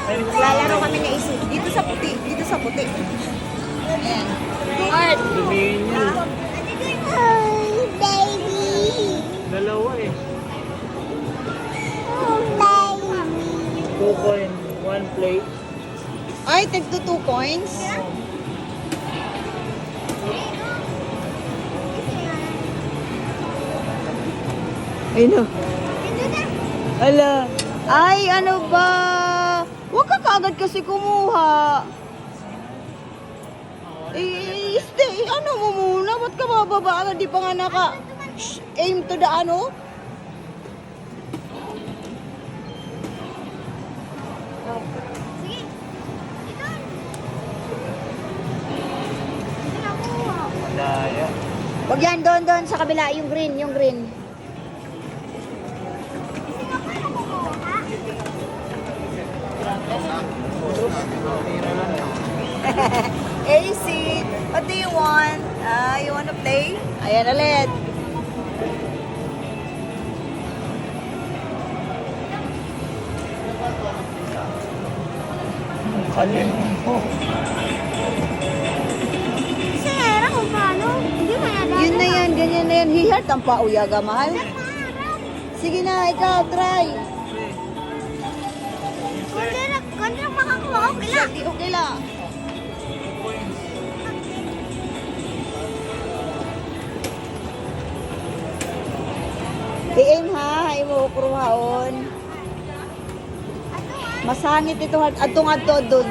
Lalaro kami na isip. Dito sa puti. Dito sa puti. Ayan. Art. Dumihin niya. Hi, baby. Dalawa eh. Oh, baby. 2 coin, 1 plate. Ay, tagto 2 coins. Ay, no. Ala. Ay, ano ba? Huwag ka kaagad kasi kumuha. Stay. Ano mo muna? Ba't ka mababa agad? Di pa nga aim to the ano? Sige. Ito. Ito na kuha. Daya. Wag yan, doon sa kabila. Yung green. Sino ka na kumuha? Tira lang. AC, what do you want? You wanna play? Ayan ulit. Kalim mo. Sir, kung paano? Hindi mo nadala. Yun na yan, ganyan na yan. Hihart ang pauyaga, mahal. Sige na, ikaw, try. Kung na makakuha, okay lang. Sige, okay lang. I-aim ha, imo ukruhaon. Masangit ito, atong ato dun.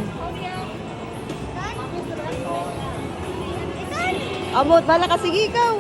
Amot, bala ka, sige ikaw.